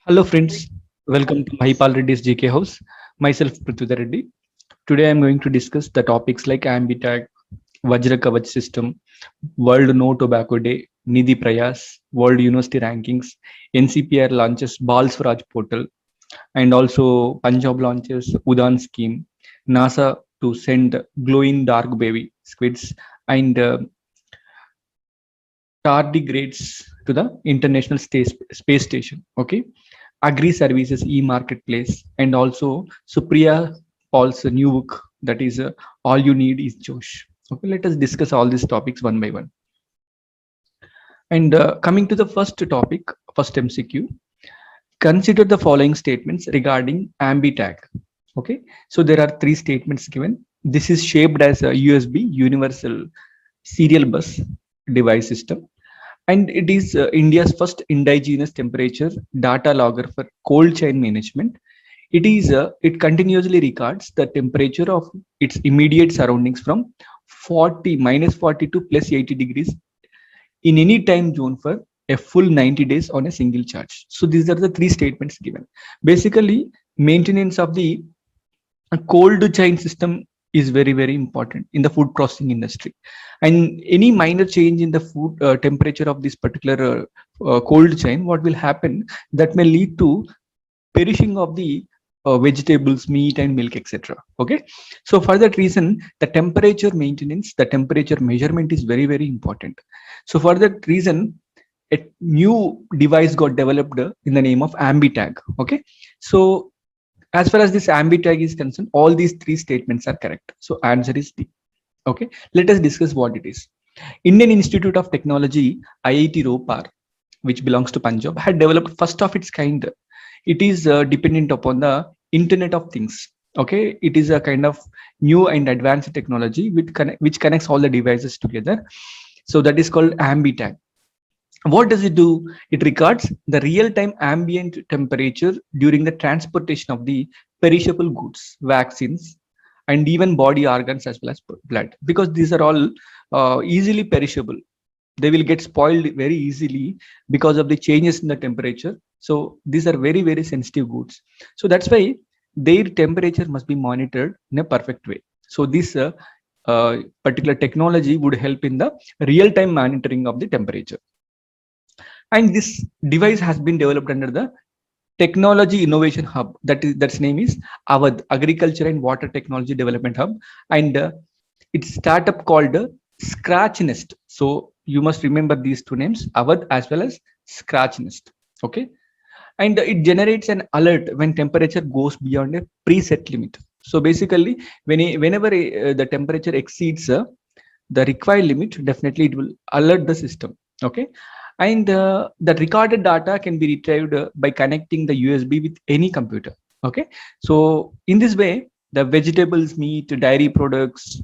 Hello friends, welcome to Mahipal Reddy's GK House. Myself Prithudha Reddy. Today I am going to discuss the topics like Ambitag, Vajra Kavach system, World No Tobacco Day, Nidhi Prayas, World University Rankings, NCPR launches Bal Swaraj portal, and also Punjab launches Udan scheme, NASA to send glowing dark baby squids, and tardigrades to the International Space Station. Okay, Agri Services e-marketplace, and also Supriya Paul's new book, that is All You Need Is Josh. Okay, let us discuss all these topics one by one. And coming to the first topic, first MCQ, consider the following statements regarding AmbiTag. Okay, so there are three statements given. This is shaped as a USB Universal Serial Bus device system, and it is India's first indigenous temperature data logger for cold chain management. It continuously records the temperature of its immediate surroundings from 40 -40 to +80 degrees in any time zone for a full 90 days on a single charge. So these are the three statements given. Basically, maintenance of the cold chain system is very important in the food processing industry, and any minor change in the food temperature of this particular cold chain, what will happen, that may lead to perishing of the vegetables, meat and milk, etc. Okay, so for that reason, the temperature maintenance, the temperature measurement is very important. So for that reason, a new device got developed in the name of Ambitag. Okay, so as far as this Ambitag is concerned, all these three statements are correct. So answer is D. Okay, let us discuss what it is. Indian Institute of Technology, IIT Ropar, which belongs to Punjab, had developed first of its kind. It is dependent upon the Internet of Things. Okay, it is a kind of new and advanced technology which connects all the devices together. So that is called Ambitag. What does it do? It records the real-time ambient temperature during the transportation of the perishable goods, vaccines, and even body organs as well as blood, because these are all easily perishable. They will get spoiled very easily because of the changes in the temperature. So these are very sensitive goods. So that's why their temperature must be monitored in a perfect way. So this particular technology would help in the real-time monitoring of the temperature. And this device has been developed under the Technology Innovation Hub, that's name is Awadh Agriculture and Water Technology Development Hub, and it's startup called Scratchnest. So you must remember these two names, Awadh as well as Scratchnest. Okay, and it generates an alert when temperature goes beyond a preset limit. So basically, whenever the temperature exceeds the required limit, definitely it will alert the system. Okay, and the recorded data can be retrieved by connecting the USB with any computer. Okay, so in this way, the vegetables, meat, dairy products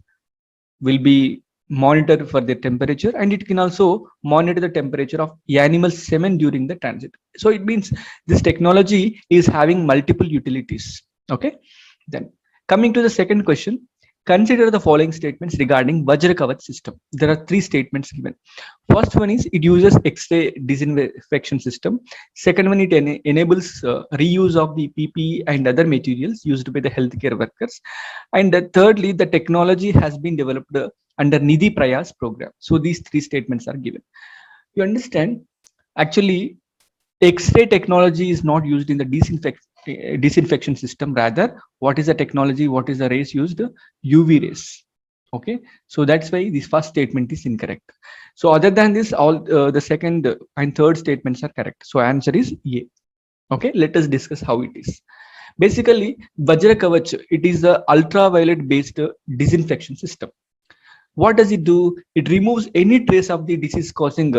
will be monitored for their temperature, and it can also monitor the temperature of animal semen during the transit. So it means this technology is having multiple utilities. Okay, then coming to the second question, consider the following statements regarding Vajra Kavach system. There are three statements given. First one is it uses X-ray disinfection system. Second one, it enables reuse of the PPE and other materials used by the healthcare workers. And thirdly, the technology has been developed under Nidhi Prayas program. So these three statements are given. You understand? Actually, X-ray technology is not used in the disinfection system. Rather, what is the technology? What is the rays used? UV rays. Okay, so that's why this first statement is incorrect. So other than this, all the second and third statements are correct. So answer is A. Okay, let us discuss how it is. Basically, Vajra Kavach, it is the ultraviolet based disinfection system. What does it do? It removes any trace of the disease causing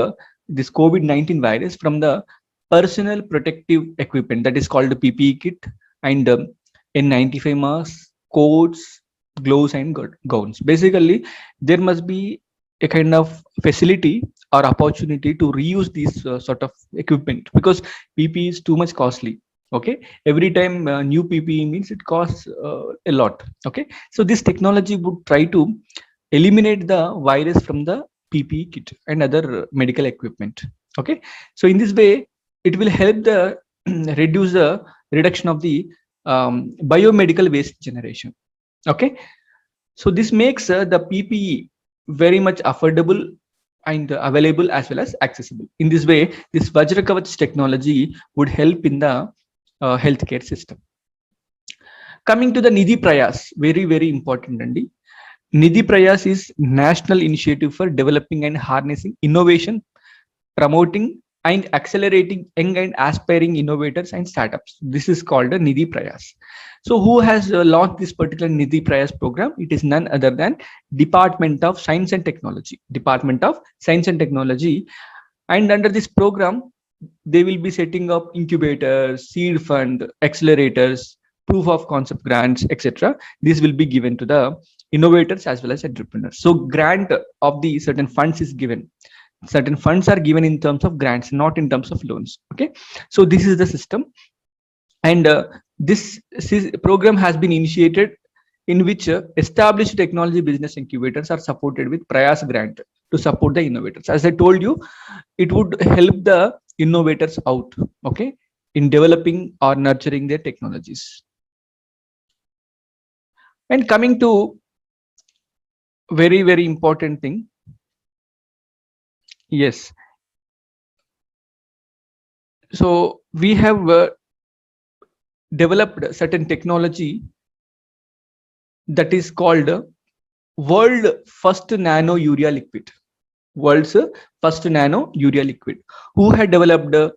this COVID-19 virus from the personal protective equipment, that is called the PPE kit, and N95 masks, coats, gloves, and gowns. Basically, there must be a kind of facility or opportunity to reuse these sort of equipment, because PPE is too much costly. Okay, every time new PPE means it costs a lot. Okay, so this technology would try to eliminate the virus from the PPE kit and other medical equipment. Okay, so in this way, it will help the reduce the reduction of the biomedical waste generation. Okay, so this makes the PPE very much affordable and available as well as accessible. In this way, this Vajra Kavach technology would help in the healthcare system. Coming to the Nidhi Prayas, very important, Andy. Nidhi Prayas is national initiative for developing and harnessing innovation, promoting and accelerating young and aspiring innovators and startups. This is called a Nidhi Prayas. So who has launched this particular Nidhi Prayas program? It is none other than Department of Science and Technology. Department of Science and Technology. And under this program, they will be setting up incubators, seed fund, accelerators, proof of concept grants, etc. This will be given to the innovators as well as entrepreneurs. So grant of the certain funds is given. Certain funds are given in terms of grants, not in terms of loans. Okay, so this is the system. And this program has been initiated in which established technology business incubators are supported with Prayas grant to support the innovators. As I told you, it would help the innovators out, okay, in developing or nurturing their technologies. And coming to very important thing, yes, so we have developed certain technology that is called world first nano urea liquid. World's first nano urea liquid. Who had developed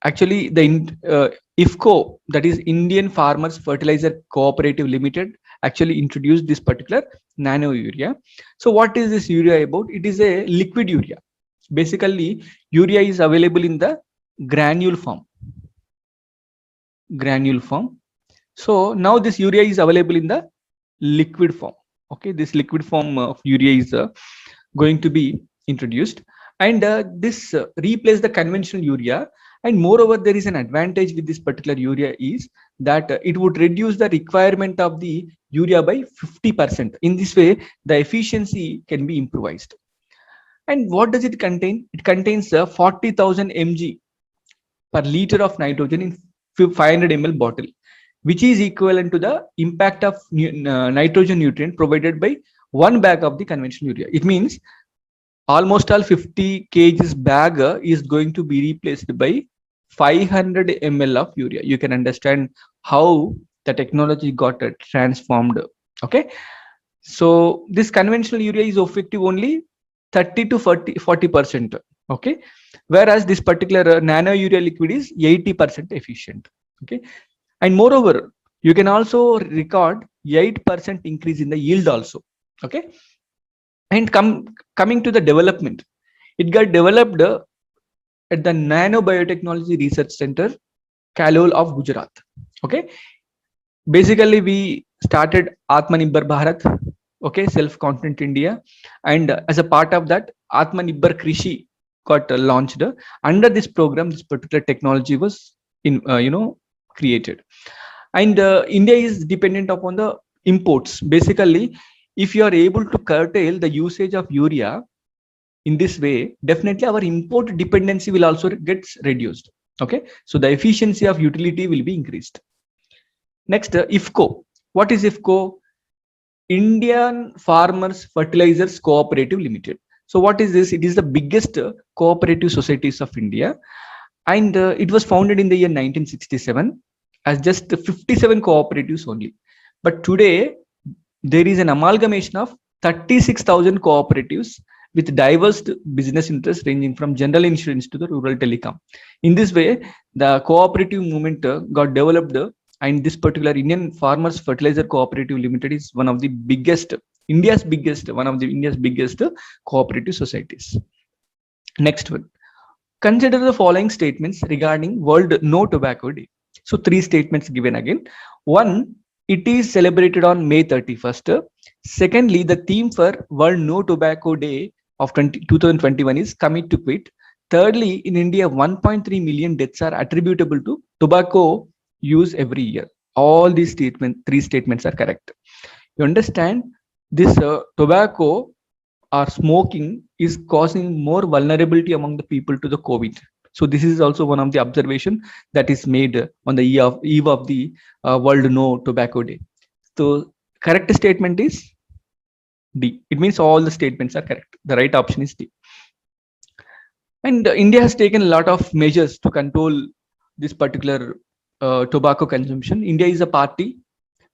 actually the IFCO, that is Indian Farmers Fertilizer Cooperative Limited, actually introduced this particular nano urea. So what is this urea about? It is a liquid urea. Basically, urea is available in the granule form. So now this urea is available in the liquid form. Okay, this liquid form of urea is going to be introduced, and this replace the conventional urea. And moreover, there is an advantage with this particular urea is that it would reduce the requirement of the urea by 50%. In this way, the efficiency can be improvised. And what does it contain? It contains 40,000 mg per liter of nitrogen in 500 ml bottle, which is equivalent to the impact of nitrogen nutrient provided by one bag of the conventional urea. It means almost all 50 kgs bag is going to be replaced by 500 ml of urea. You can understand how the technology got transformed. Okay, so this conventional urea is effective only 30 to 40%. Okay, whereas this particular nano urea liquid is 80% efficient. Okay, and moreover, you can also record 8% increase in the yield also. Okay, and coming to the development, it got developed at the Nano Biotechnology Research Center, Kalol of Gujarat. Okay, basically we started Atmanirbhar Bharat, okay, self-confident India, and as a part of that, Atmanirbhar Krishi got launched. Under this program, this particular technology was created. And India is dependent upon the imports. Basically, if you are able to curtail the usage of urea in this way, definitely our import dependency will also get reduced. Okay, so the efficiency of utility will be increased. Next, IFCO. What is IFCO? Indian Farmers Fertilizers Cooperative Limited. So what is this? It is the biggest cooperative societies of India, and it was founded in the year 1967 as just 57 cooperatives only. But today there is an amalgamation of 36,000 cooperatives with diverse business interests ranging from general insurance to the rural telecom. In this way, the cooperative movement got developed, and this particular Indian Farmers Fertilizer Cooperative Limited is one of the biggest, India's biggest cooperative societies. Next one. Consider the following statements regarding World No Tobacco Day. So 3 statements given again. 1, it is celebrated on May 31st. Secondly, the theme for World No Tobacco Day of 2021 is Commit to Quit. Thirdly, in India, 1.3 million deaths are attributable to tobacco use every year. All these 3 statements are correct. You understand, this tobacco or smoking is causing more vulnerability among the people to the COVID. So this is also one of the observation that is made on the eve of the World No Tobacco Day. So correct statement is D. It means all the statements are correct. The right option is D. And India has taken a lot of measures to control this particular tobacco consumption. India is a party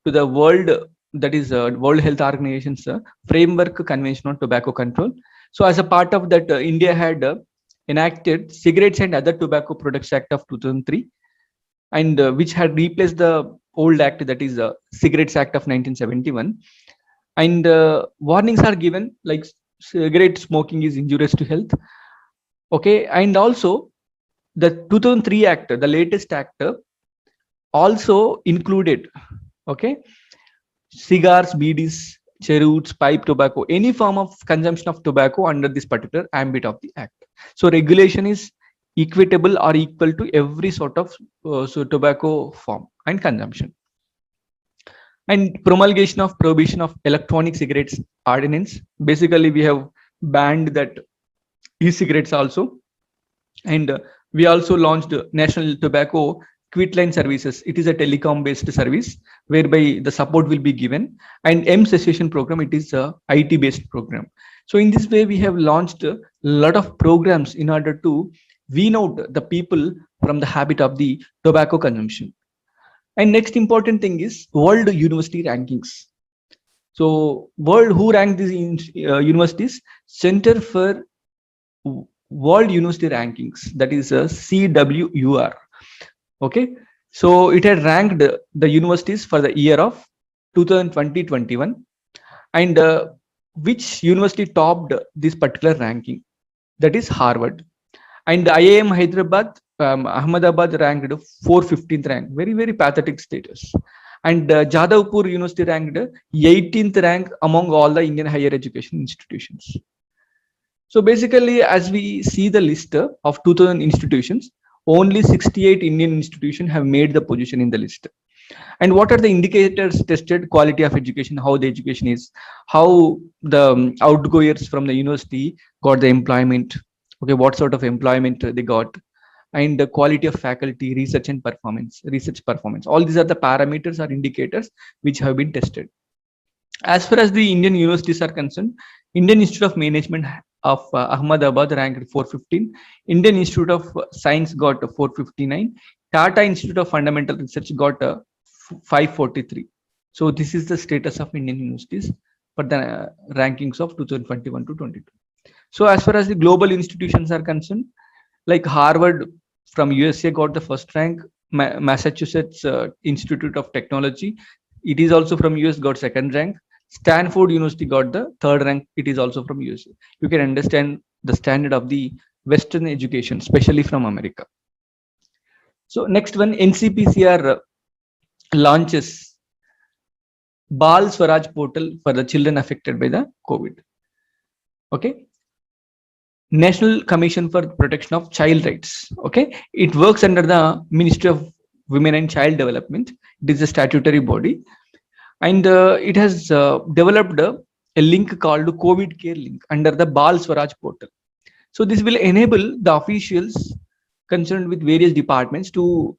to the world, that is World Health Organization's framework convention on tobacco control. So as a part of that, India had enacted Cigarettes and Other Tobacco Products Act of 2003, and which had replaced the old act, that is Cigarettes Act of 1971. And warnings are given like cigarette smoking is injurious to health. Okay, and also the 2003 act, the latest act, also included, okay, cigars, BDs, cheroots, pipe tobacco, any form of consumption of tobacco under this particular ambit of the act. So regulation is equitable or equal to every sort of tobacco form and consumption. And promulgation of prohibition of electronic cigarettes ordinance. Basically, we have banned that e-cigarettes also, and we also launched National Tobacco Quitline Services. It is a telecom based service whereby the support will be given, and M cessation program, it is a IT based program. So in this way we have launched a lot of programs in order to wean out the people from the habit of the tobacco consumption. And next important thing is world university rankings. So world, who ranked these universities? Center for World University Rankings, that is a CWUR. Okay, so it had ranked the universities for the year of 2020-21, and which university topped this particular ranking? That is Harvard. And IIM Hyderabad, Ahmedabad ranked 415th rank, very very pathetic status. And Jadavpur University ranked 18th rank among all the Indian higher education institutions. So basically, as we see the list of 2000 institutions, only 68 Indian institutions have made the position in the list. And what are the indicators tested? Quality of education, how the education is, how the outgoers from the university got the employment, okay, what sort of employment they got, and the quality of faculty, research and performance, research performance. All these are the parameters or indicators which have been tested. As far as the Indian universities are concerned, Indian Institute of Management of Ahmedabad ranked 415, Indian Institute of Science got 459, Tata Institute of Fundamental Research got 543. So this is the status of Indian universities for the rankings of 2021 to 22. So as far as the global institutions are concerned, like Harvard from USA got the first rank, Massachusetts Institute of Technology, it is also from US, got second rank. Stanford University got the third rank. It is also from USA. You can understand the standard of the Western education, especially from America. So next one, NCPCR launches Bal Swaraj portal for the children affected by the COVID. Okay. National Commission for Protection of Child Rights. Okay. It works under the Ministry of Women and Child Development. It is a statutory body. And it has developed a link called COVID Care link under the Bal Swaraj portal. So this will enable the officials concerned with various departments to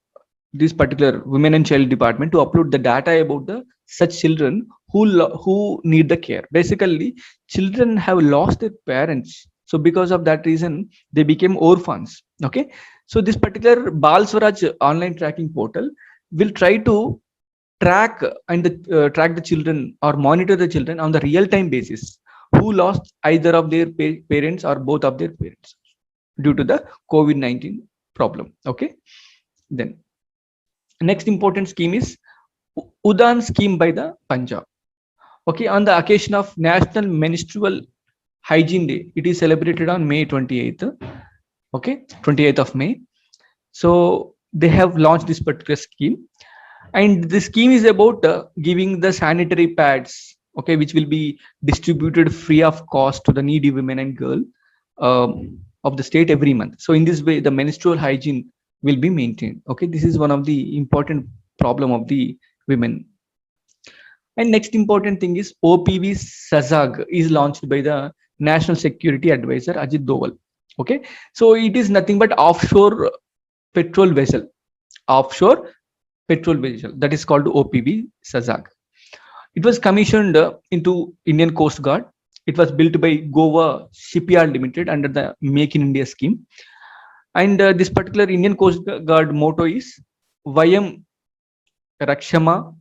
this particular women and child department to upload the data about the such children who need the care. Basically, children have lost their parents. So because of that reason, they became orphans. Okay. So this particular Bal Swaraj online tracking portal will try to track and track the children or monitor the children on the real-time basis who lost either of their parents or both of their parents due to the COVID-19 problem. Okay. Then next important scheme is Udan scheme by the Punjab. Okay, on the occasion of National Menstrual Hygiene Day, it is celebrated on May 28th. Okay, 28th of May. So they have launched this particular scheme, and the scheme is about giving the sanitary pads, okay, which will be distributed free of cost to the needy women and girls of the state every month. So in this way, the menstrual hygiene will be maintained. Okay, this is one of the important problem of the women. And next important thing is OPV SASAG is launched by the National Security Advisor Ajit Doval. Okay, so it is nothing but petrol vessel, offshore petrol vessel, that is called OPV Sazag. It was commissioned into Indian Coast Guard. It was built by Goa Shipyard Limited under the Make in India scheme. And this particular Indian Coast Guard motto is Vayam Rakshama,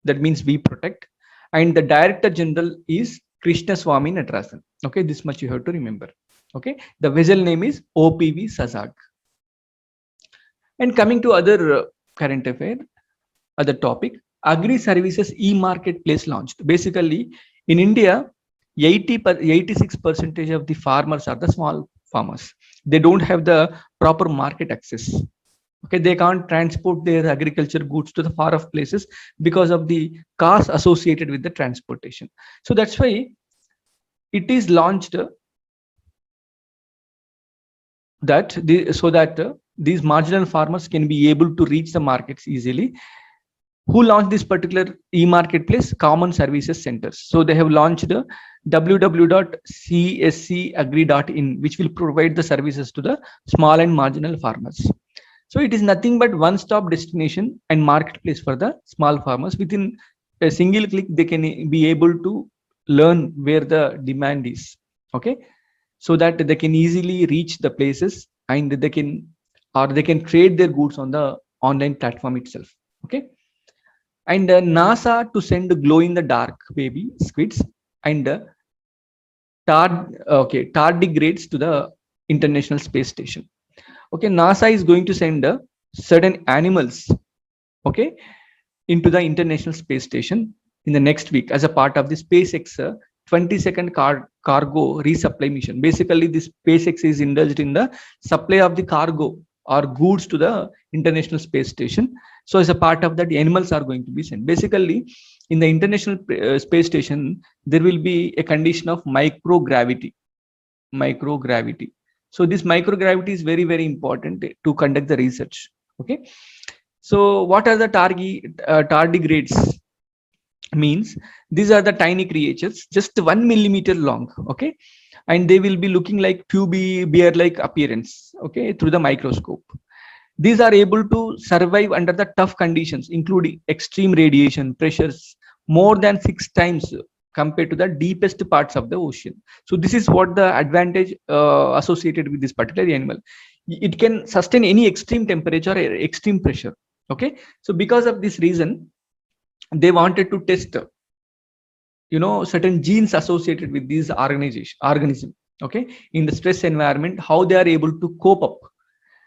that means we protect. And the Director General is Krishna Swami Natarajan. Okay, this much you have to remember. Okay, the vessel name is OPV Sazag. And coming to other current affair, other topic, agri services e-marketplace launched. Basically, in India, 86% of the farmers are the small farmers. They don't have the proper market access. Okay, they can't transport their agriculture goods to the far off places because of the cost associated with the transportation. So that's why it is launched so that these marginal farmers can be able to reach the markets easily. Who launched this particular e-marketplace? Common Services Centers. So they have launched www.cscagri.in, which will provide the services to the small and marginal farmers. So it is nothing but one-stop destination and marketplace for the small farmers. Within a single click, they can be able to learn where the demand is. Okay, so that they can easily reach the places, and they can trade their goods on the online platform itself. Okay, and NASA to send glow in the dark baby squids and tardigrades to the International Space Station. Okay, NASA is going to send certain animals, okay, into the International Space Station in the next week as a part of the SpaceX 22nd cargo resupply mission. Basically, this SpaceX is indulged in the supply of the cargo or goods to the International Space Station. So as a part of that, the animals are going to be sent. Basically, in the International Space Station, there will be a condition of microgravity. So this microgravity is very, very important to conduct the research. Okay, so what are the tardigrades? Means these are the tiny creatures, just 1 millimeter long. Okay, and they will be looking like puby bear like appearance. Okay, through the microscope, these are able to survive under the tough conditions, including extreme radiation pressures, more than 6 times compared to the deepest parts of the ocean. So this is what the advantage associated with this particular animal. It can sustain any extreme temperature or extreme pressure. Okay, so because of this reason, they wanted to test certain genes associated with these organism. Okay, in the stress environment, how they are able to cope up.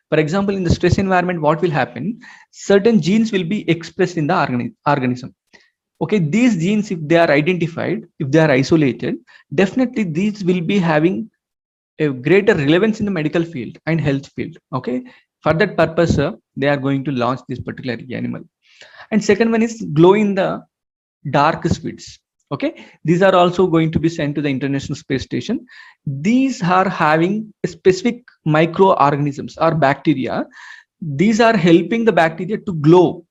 For example, in the stress environment, what will happen? Certain genes will be expressed in the organism. Okay, these genes, if they are identified, if they are isolated, definitely these will be having a greater relevance in the medical field and health field. Okay, for that purpose, they are going to launch this particular animal. And second one is glow in the dark squids. Okay, these are also going to be sent to the International Space Station. These are having specific microorganisms or bacteria. These are helping the bacteria to glow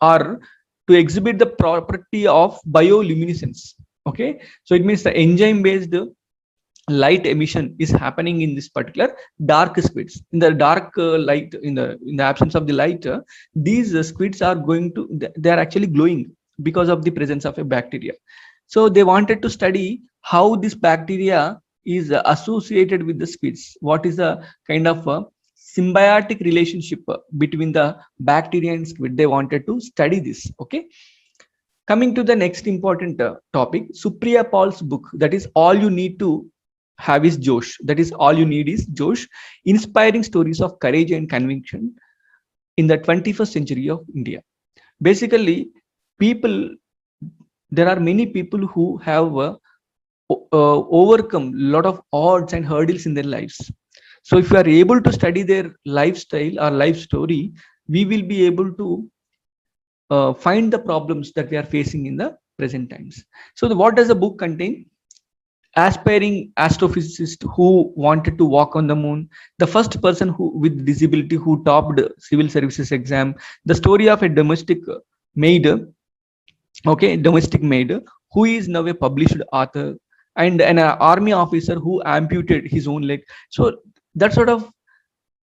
or to exhibit the property of bioluminescence. Okay, so it means the enzyme based light emission is happening in this particular dark squids. In the dark light, in the absence of the light, these squids are going to, they are actually glowing because of the presence of a bacteria. So they wanted to study how this bacteria is associated with the squids. What is the kind of symbiotic relationship between the bacteria and squid? They wanted to study this. Okay, coming to the next important topic, Supriya Paul's book, that is All You Need to Have is Josh. That is All You Need is Josh, inspiring stories of courage and conviction in the 21st century of India. Basically, people, there are many people who have overcome a lot of odds and hurdles in their lives. So if we are able to study their lifestyle or life story, we will be able to find the problems that we are facing in the present times. So what does the book contain? Aspiring astrophysicist who wanted to walk on the moon, the first person who with disability who topped civil services exam, the story of a maid domestic maid who is now a published author, and an army officer who amputated his own leg. So That sort of,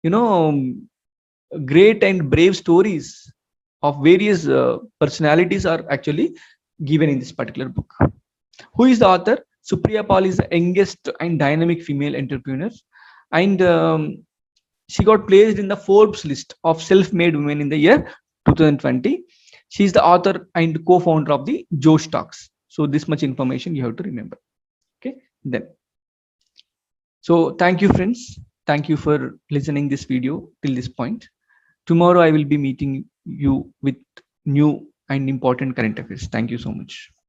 you know, great and brave stories of various personalities are actually given in this particular book. Who is the author? Supriya Paul is the youngest and dynamic female entrepreneur, and she got placed in the Forbes list of self-made women in the year 2020. She is the author and co-founder of the Josh Talks. So this much information you have to remember. Okay, then. So thank you, friends. Thank you for listening this video till this point. Tomorrow I will be meeting you with new and important current affairs. Thank you so much.